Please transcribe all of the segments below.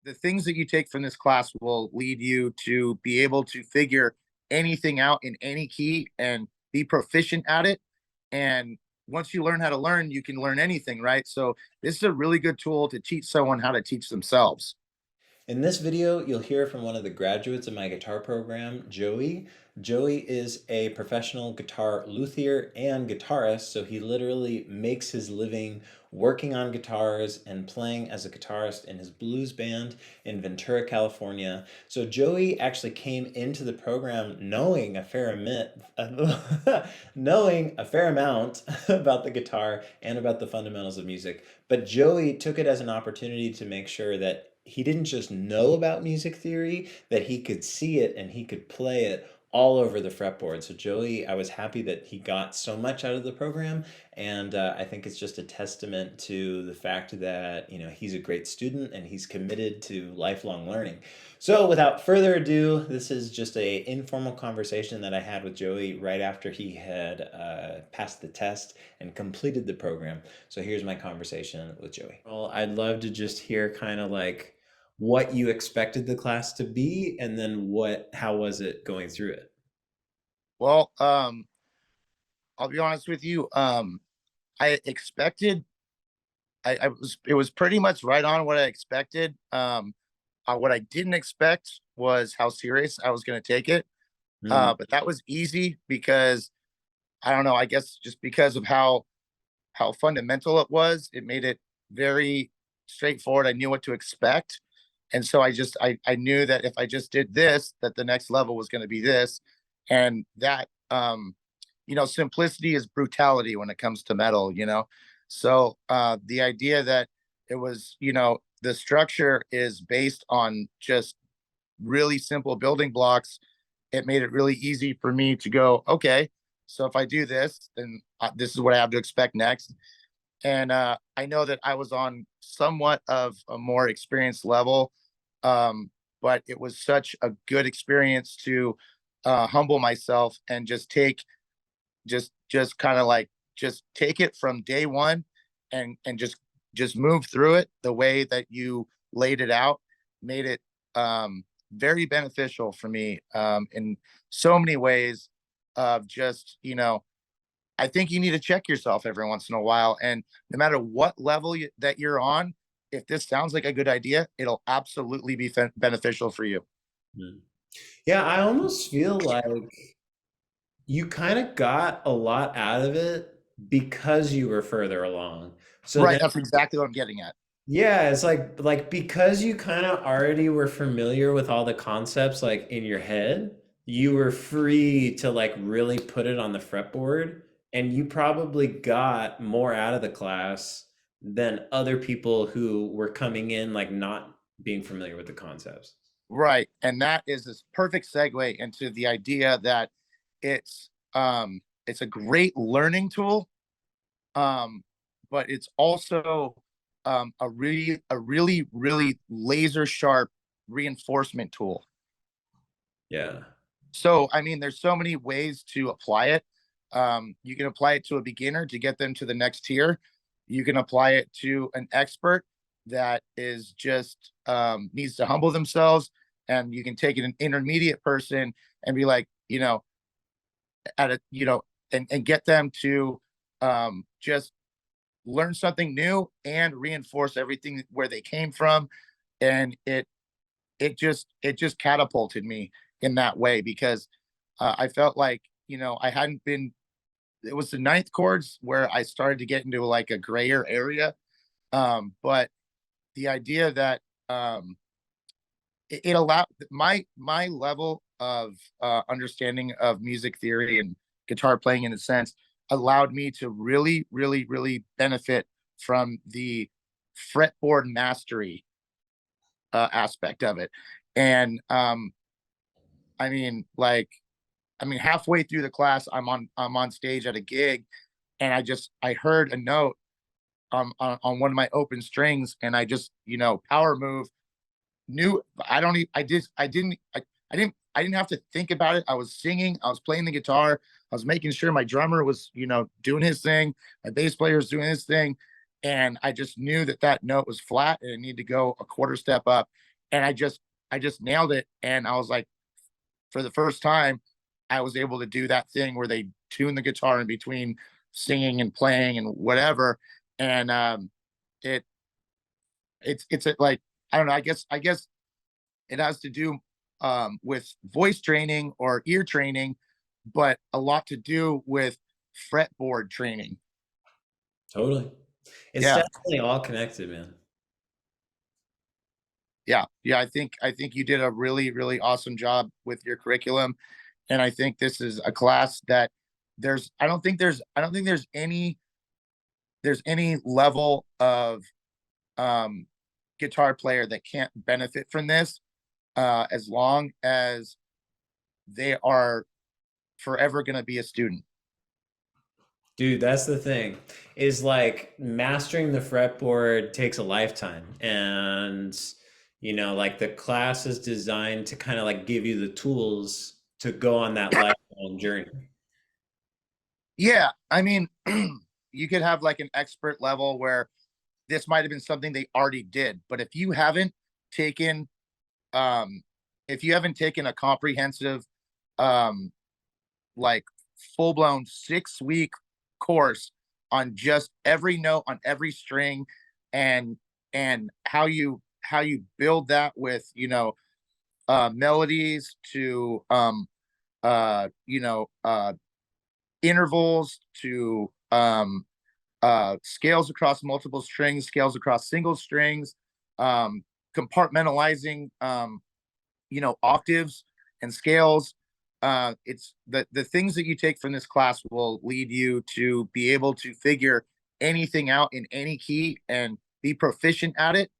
the things that you take from this class will lead you to be able to figure anything out in any key and be proficient at it. And once you learn how to learn, you can learn anything, right? So this is a really good tool to teach someone how to teach themselves. In this video, you'll hear from one of the graduates of my guitar program, Joey. Joey is a professional guitar luthier and guitarist, so he literally makes his living working on guitars and playing as a guitarist in his blues band in Ventura, California. So Joey actually came into the program knowing a fair knowing a fair amount about the guitar and about the fundamentals of music. But Joey took it as an opportunity to make sure that he didn't just know about music theory, that he could see it and he could play it all over the fretboard. So Joey, I was happy that he got so much out of the program, and I think it's just a testament to the fact that he's a great student and he's committed to lifelong learning. So without further ado, this is just a informal conversation that I had with Joey right after he had passed the test and completed the program. So here's my conversation with Joey. Well, I'd love to just hear kind of like what you expected the class to be, and then how was it going through it? Well, I'll be honest with you. I expected, it was pretty much right on what I expected. What I didn't expect was how serious I was going to take it. Mm. But that was easy because I don't know, I guess just because of how fundamental it was, it made it very straightforward. I knew what to expect. And so I knew that if I just did this, that the next level was going to be this. And that simplicity is brutality when it comes to metal. So the idea that it was, the structure is based on just really simple building blocks, it made it really easy for me to go, okay, so if I do this, then this is what I have to expect next. And I know that I was on somewhat of a more experienced level, but it was such a good experience to humble myself and just kind of like just take it from day one and just move through it the way that you laid it out, made it very beneficial for me in so many ways of just, I think you need to check yourself every once in a while. And no matter what level that you're on, if this sounds like a good idea, it'll absolutely be beneficial for you. Mm. Yeah, I almost feel like you kind of got a lot out of it because you were further along. So Right. then, That's exactly what I'm getting at. yeah, it's like because you kind of already were familiar with all the concepts like in your head, you were free to like really put it on the fretboard, and you probably got more out of the class than other people who were coming in like not being familiar with the concepts. Right. And that is this perfect segue into the idea that it's a great learning tool, um, but it's also a really laser sharp reinforcement tool. Yeah. So I mean, there's so many ways to apply it. You can apply it to a beginner to get them to the next tier. You can apply it to an expert that is just needs to humble themselves, and you can take an intermediate person and be like, at a and get them to just learn something new and reinforce everything where they came from. And it just catapulted me in that way because I felt like I hadn't been. It was the ninth chords where I started to get into like a grayer area, but the idea that it allowed my level of understanding of music theory and guitar playing in a sense allowed me to really, really, really benefit from the fretboard mastery aspect of it. And I mean, like, halfway through the class, I'm on stage at a gig, and I heard a note on one of my open strings, and I just power move knew I don't even, I didn't have to think about it. I was singing, I was playing the guitar, I was making sure my drummer was doing his thing, my bass player was doing his thing, and I just knew that that note was flat and it needed to go a quarter step up, and I just nailed it. And I was like, for the first time, I was able to do that thing where they tune the guitar in between singing and playing and whatever. And it like, I don't know. I guess it has to do with voice training or ear training, but a lot to do with fretboard training. Totally. It's Yeah, definitely all connected, man. yeah. I think you did a really really awesome job with your curriculum, and I think this is a class that I don't think there's any level of um, guitar player that can't benefit from this, as long as they are forever going to be a student. Dude, that's the thing. Is like mastering the fretboard takes a lifetime. And, like the class is designed to kind of like give you the tools to go on that lifelong journey. Yeah, I mean, you could have like an expert level where this might have been something they already did, but taken, um, if you haven't taken a comprehensive, um, like full blown 6 week course on just every note on every string, and how you build that with melodies to intervals to scales across multiple strings, scales across single strings, um, compartmentalizing, octaves and scales. It's the things that you take from this class will lead you to be able to figure anything out in any key and be proficient at it.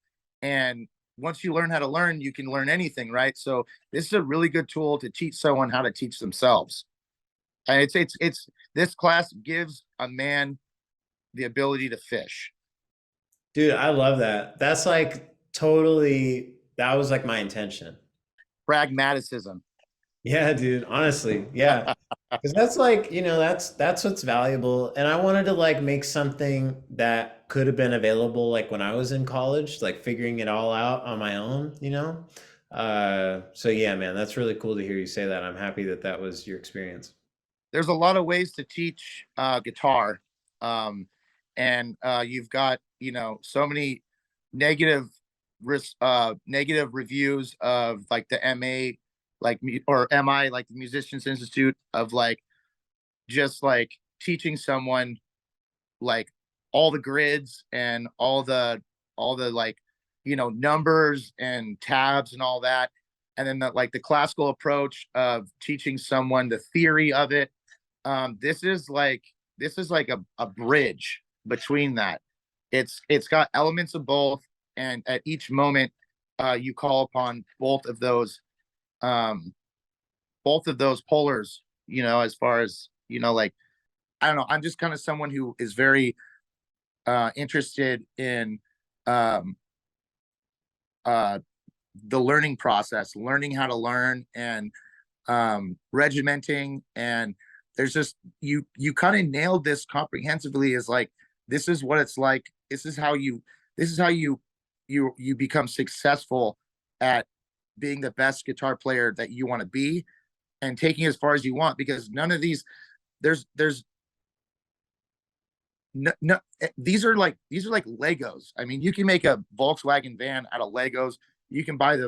And once you learn how to learn, you can learn anything, right? So this is a really good tool to teach someone how to teach themselves. And it's this class gives a man the ability to fish. Dude, I love that. That's like totally, that was like my intention. Pragmaticism. Yeah, dude, honestly. Yeah. Because that's like, that's what's valuable. And I wanted to like make something that could have been available like when I was in college, like figuring it all out on my own. So yeah, man, that's really cool to hear you say that. I'm happy that that was your experience. There's a lot of ways to teach guitar, um, and you've got so many negative negative reviews of like the MA, like or MI, like the Musicians Institute, of like just like teaching someone like all the grids and all the like numbers and tabs and all that, and then like the classical approach of teaching someone the theory of it. This is like a bridge between that. It's got elements of both, and at each moment you call upon um both of those polars, as far as like, I don't know, I'm just kind of someone who is very interested in um uh the learning process, learning how to learn, and regimenting. And there's just, you kind of nailed this comprehensively, is like, this is what it's like, this is how you become successful at being the best guitar player that you want to be, and taking as far as you want, because none of these, there's no, no, these are like Legos. I mean, you can make a Volkswagen van out of Legos. You can buy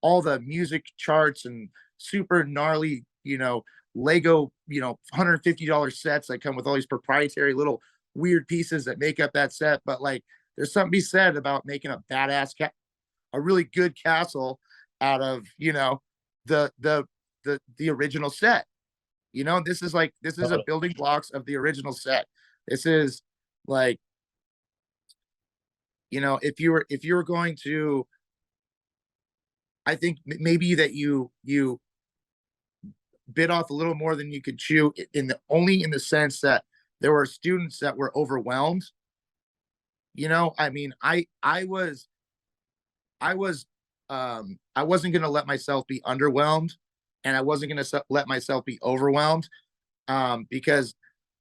all the music charts and super gnarly, Lego, $150 sets that come with all these proprietary little weird pieces that make up that set. But like, there's something to be said about making a really good castle out of, the original set. This is a building blocks of the original set. This is like, if you were going to, I think maybe that you bit off a little more than you could chew, only in the sense that there were students that were overwhelmed. I mean, I wasn't going to let myself be underwhelmed, and I wasn't going to let myself be overwhelmed, because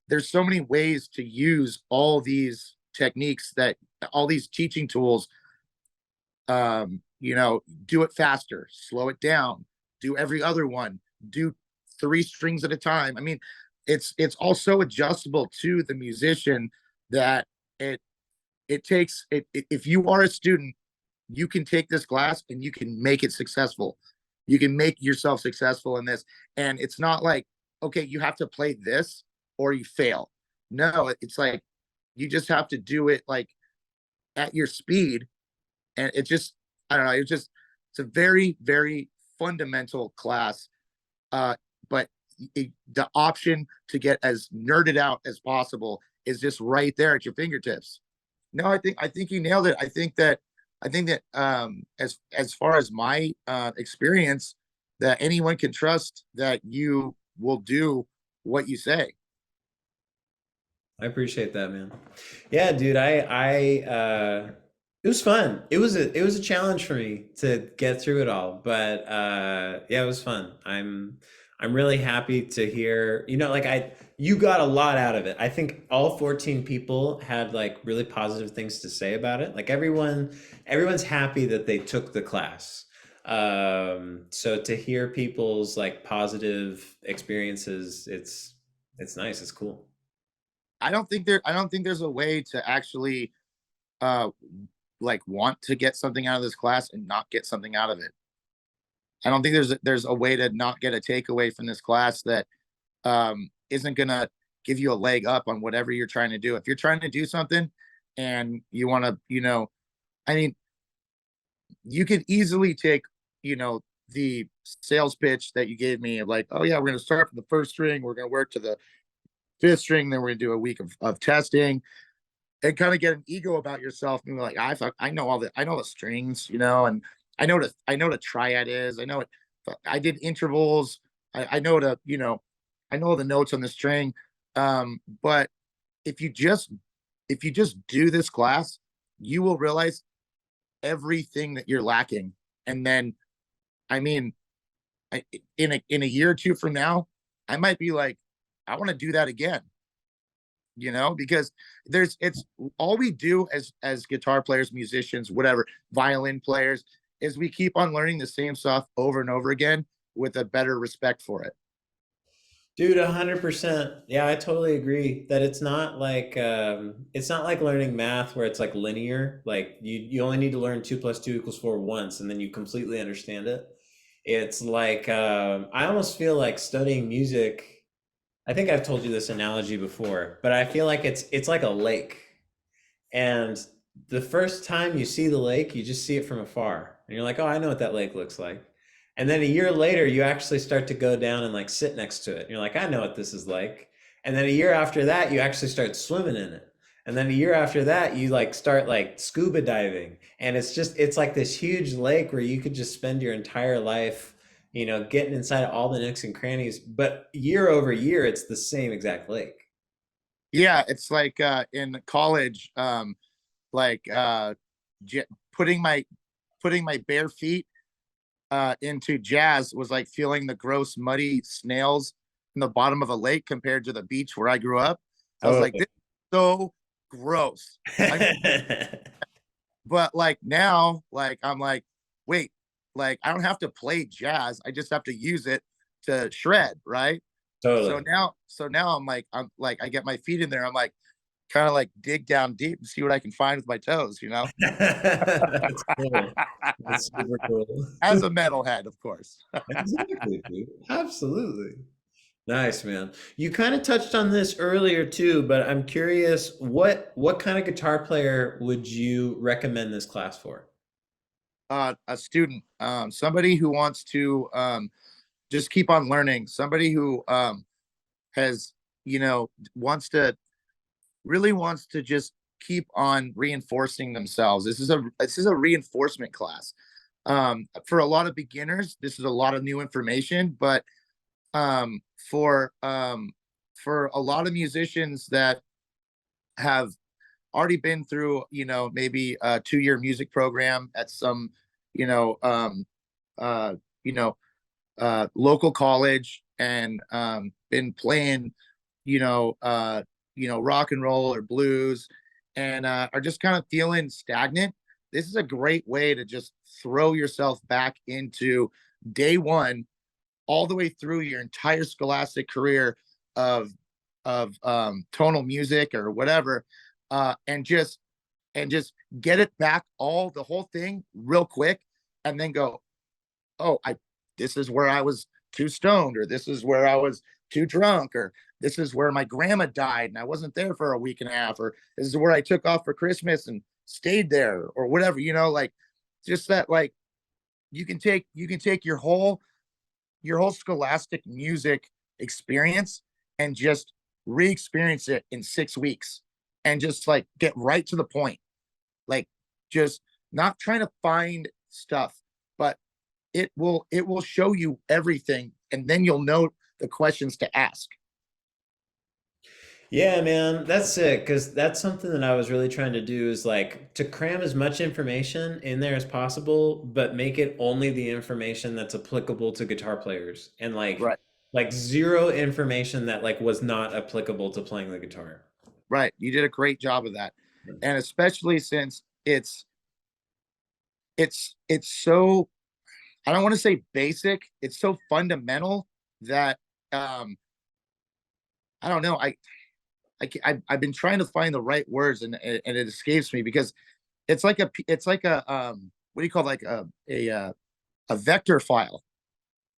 there's so many ways to use all these techniques, that all these teaching tools, do it faster, slow it down, do every other one, do three strings at a time. I mean, it's also adjustable to the musician that it it takes it if you are a student, you can take this class and you can make it successful. You can make yourself successful in this. And it's not like, okay, you have to play this or you fail. No, it's like you just have to do it like at your speed. And it just, I don't know, it's a very, very fundamental class. Uh, but the option to get as nerded out as possible is just right there at your fingertips. No, I think you nailed it. I think that as far as my experience, that anyone can trust that you will do what you say. I appreciate that, man. Yeah, dude, it was fun. It was a challenge for me to get through it all, but yeah, it was fun. I'm really happy to hear, like you got a lot out of it. I think all 14 people had like really positive things to say about it. Like everyone's happy that they took the class. So to hear people's like positive experiences, it's nice, it's cool. I don't think there's a way to actually uh like want to get something out of this class and not get something out of it. I don't think there's a way to not get a takeaway from this class that isn't gonna give you a leg up on whatever you're trying to do. If you're trying to do something and you want to, I mean, you could easily take, the sales pitch that you gave me of like, oh yeah, we're gonna start from the first string, we're gonna work to the fifth string, then we're gonna do a week of testing and kind of get an ego about yourself and be like, I know I know the strings, and I know what a triad is. I know what I did intervals. I know I know the notes on the string. But if you just if you just do this class, you will realize everything that you're lacking. And then, I mean, in a year or two from now, I might be like, I want to do that again. Because it's all we do as guitar players, musicians, whatever, violin players, is we keep on learning the same stuff over and over again with a better respect for it. Dude, 100%. Yeah, I totally agree that it's not like learning math where it's like linear. Like you only need to learn 2 + 2 = 4 once and then you completely understand it. It's like I almost feel like studying music. I think I've told you this analogy before, but I feel like it's like a lake. And the first time you see the lake, you just see it from afar. And you're like, oh, I know what that lake looks like. And then a year later, you actually start to go down and like sit next to it. And you're like, I know what this is like. And then a year after that, you actually start swimming in it. And then a year after that, you like start like scuba diving. And it's like this huge lake where you could just spend your entire life, getting inside all the nooks and crannies. But year over year, it's the same exact lake. Yeah, it's like in college, like j- putting my bare feet into jazz was like feeling the gross, muddy snails in the bottom of a lake compared to the beach where I grew up. So I was Oh. like, this is so gross. I But like now, like I'm like, wait, like I don't have to play jazz. I just have to use it to shred, right? So Totally. now I'm like I get my feet in there. I'm like kind of like dig down deep and see what I can find with my toes. That's cool. That's super cool. As a metalhead, of course. Exactly, dude. Absolutely. Nice, man. You kind of touched on this earlier too, but I'm curious, what kind of guitar player would you recommend this class for? A student, somebody who wants to just keep on learning, somebody who has, wants to really wants to just keep on reinforcing themselves. This is a reinforcement class. For a lot of beginners, this is a lot of new information, but um, for um, for a lot of musicians that have already been through, maybe a 2-year music program at some, you know, uh, you know, local college and been playing, rock and roll or blues, and are just kind of feeling stagnant. this is a great way to just throw yourself back into day one all the way through your entire scholastic career of tonal music or whatever, and just get it back all the whole thing real quick, and then go, oh, I this is where I was too stoned, or this is where I was too drunk, or this is where my grandma died and I wasn't there for a week and a half, or this is where I took off for Christmas and stayed there, or whatever, like just that, like you can take your whole scholastic music experience and just re-experience it in 6 weeks, and just like get right to the point, like just not trying to find stuff, but it will show you everything, and then you'll know the questions to ask. Yeah, man, that's it. Because that's something that I was really trying to do is like to cram as much information in there as possible, but make it only the information that's applicable to guitar players, and Right. like zero information that like was not applicable to playing the guitar. Right, you did a great job of that, and especially since it's so, I don't want to say basic, it's so fundamental that, um I don't know, I've been trying to find the right words, and it escapes me, because it's like a what do you call, like a vector file.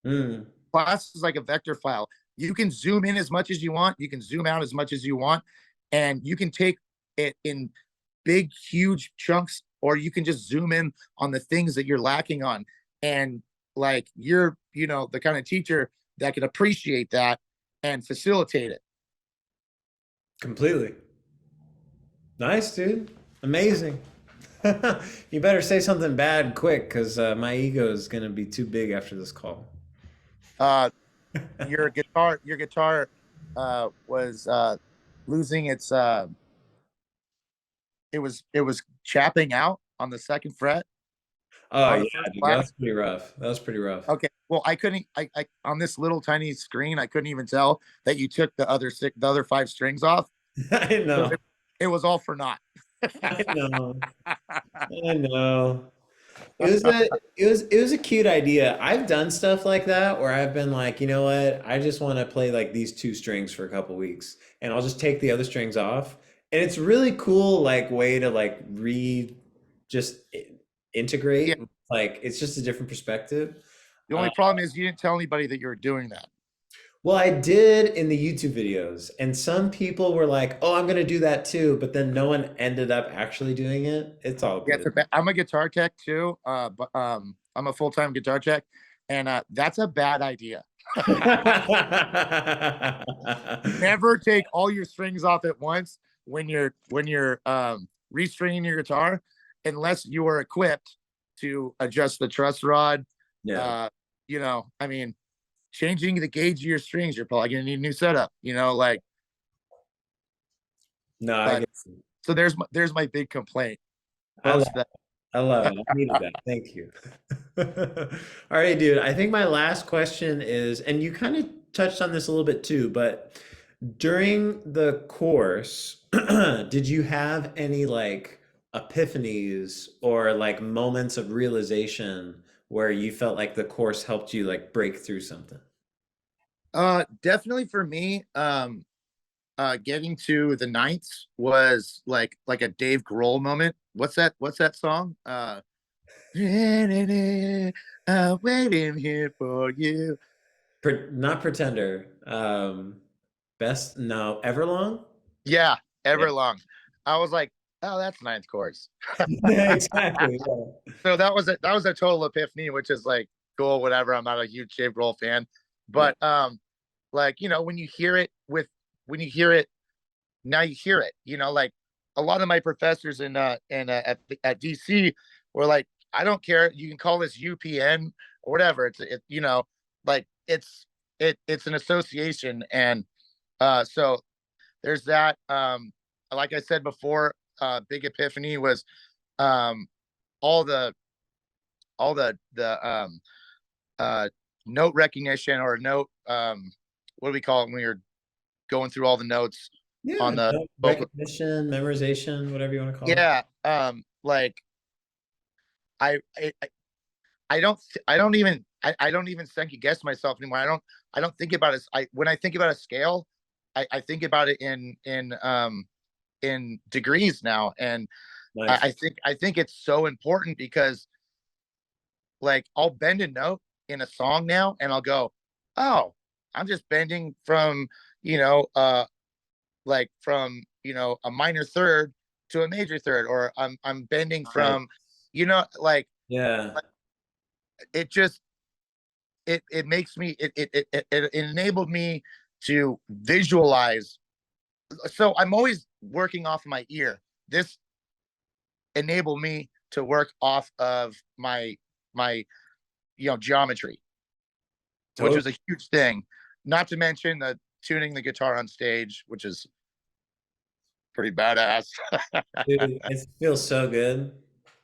Mm, Class is like a vector file. You can zoom in as much as you want, you can zoom out as much as you want, and you can take it in big, huge chunks, or you can just zoom in on the things that you're lacking on. And like you're, the kind of teacher that can appreciate that and facilitate it. completely. Nice, dude. Amazing. You better say something bad quick, because my ego is gonna be too big after this call. Uh, your guitar was losing its it was chapping out on the second fret Oh on the yeah, first dude, class. that's pretty rough. That was pretty rough. Okay, well, I couldn't, I on this little tiny screen, I couldn't even tell that you took the other five strings off, I so know. it was all for naught. I know. I know. It was a cute idea. I've done stuff like that where I've been like, you know what? I just want to play like these two strings for a couple weeks, and I'll just take the other strings off. And it's really cool like way to like just Yeah, integrate. Like it's just a different perspective. the only problem is you didn't tell anybody that you were doing that. Well, I did in the YouTube videos, and some people were like, "Oh, I'm gonna do that too," but then no one ended up actually doing it. It's all Yeah, good. I'm a guitar tech too, but I'm a full-time guitar tech, and that's a bad idea. Never take all your strings off at once when you're restringing your guitar, unless you are equipped to adjust the truss rod. Yeah. Uh, I mean, changing the gauge of your strings, you're probably gonna need a new setup. Like, No, I but get. so there's my big complaint. I love Post that. I love it. I needed that. Thank you. All right, dude. I think my last question is, and you kind of touched on this a little bit too, but during the course, did you have any like epiphanies or like moments of realization where you felt like the course helped you like break through something? Definitely for me, getting to the ninths was like a Dave Grohl moment. What's that song? I'm waiting here for you. Not Pretender. Best, no, Everlong? Yeah, Yeah. Everlong. I was like, oh, that's ninth course. Exactly. Yeah. So that was a total epiphany, which is like cool, whatever. I'm not a huge Dave Grohl fan, Yeah. but like when you hear it when you hear it now, you hear it. Like a lot of my professors at DC were like, I don't care. You can call this UPN or whatever. Like it's an association, and so there's that. Like I said before, big epiphany was um all the uh note recognition, or note, what do we call it when you're going through all the notes Yeah. on the No, vocal. recognition, memorization, whatever you want to call it. Yeah, like I I don't even second guess myself anymore. I don't think about it. When I think about a scale, I think about it in degrees now. And Nice. I think it's so important because like I'll bend a note in a song now and I'll go, oh, I'm just bending from, you know, like from, a minor third to a major third, or I'm bending Right. from, like Yeah. it just it makes me it enabled me to visualize. So I'm always working off of my ear. This enabled me to work off of my geometry, which Totally. is a huge thing. Not to mention the tuning the guitar on stage, which is pretty badass. Dude, it feels so good.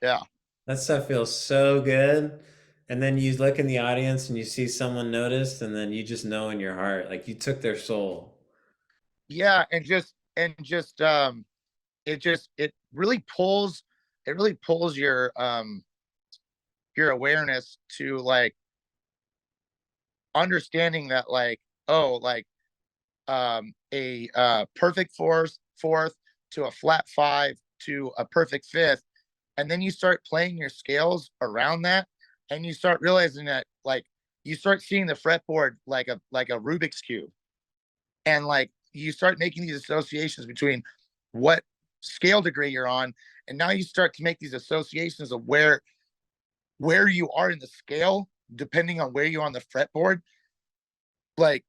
Yeah. That stuff feels so good. And then you look in the audience and you see someone noticed, and then you just know in your heart, like you took their soul. Yeah, and just it really pulls your awareness to like understanding that like, oh, like a perfect fourth to a flat five to a perfect fifth, and then you start playing your scales around that, and you start realizing that like you start seeing the fretboard like a Rubik's cube, and like you start making these associations between what scale degree you're on, and now you start to make these associations of where you are in the scale depending on where you are on the fretboard. Like,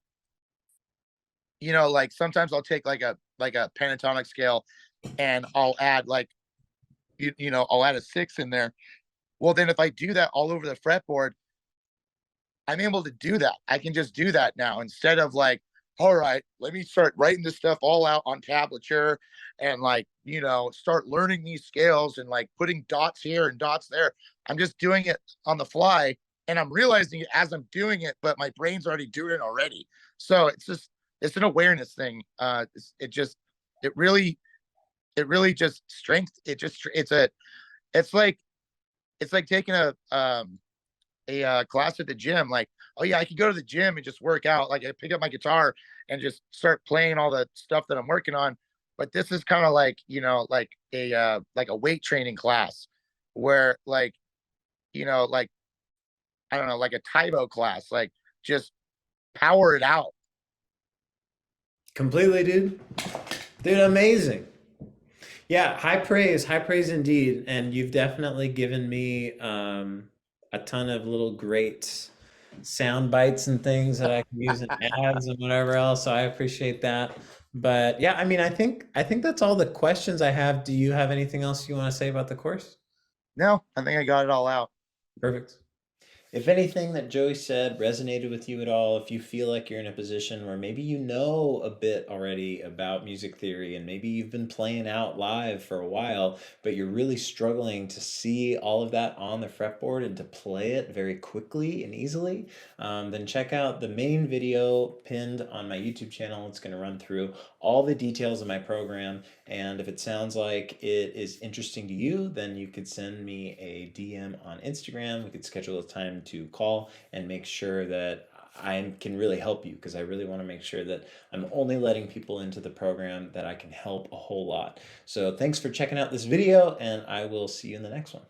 like sometimes I'll take like a pentatonic scale and I'll add like I'll add a six in there. Well, then if I do that all over the fretboard, I'm able to do that. I can just do that now instead of like, all right, let me start writing this stuff all out on tablature and like, start learning these scales and like putting dots here and dots there. I'm just doing it on the fly and I'm realizing it as I'm doing it, but my brain's already doing it already. So it's an awareness thing. It really, it really just strength. It's like, it's like taking a class at the gym. Like, oh yeah, I could go to the gym and just work out. Like I pick up my guitar and just start playing all the stuff that I'm working on. But this is kind of like, like a weight training class where like I don't know, like a Taibo class, like just power it out. Completely, dude. Dude, amazing. Yeah, high praise indeed. And you've definitely given me a ton of little great sound bites and things that I can use in ads and whatever else. So I appreciate that. But yeah, I mean, I think that's all the questions I have. Do you have anything else you want to say about the course? No, I think I got it all out. Perfect. If anything that Joey said resonated with you at all, if you feel like you're in a position where maybe you know a bit already about music theory and maybe you've been playing out live for a while, but you're really struggling to see all of that on the fretboard and to play it very quickly and easily, then check out the main video pinned on my YouTube channel. It's going to run through all the details of my program. And if it sounds like it is interesting to you, then you could send me a DM on Instagram. We could schedule a time to call and make sure that I can really help you, because I really want to make sure that I'm only letting people into the program that I can help a whole lot. So thanks for checking out this video, and I will see you in the next one.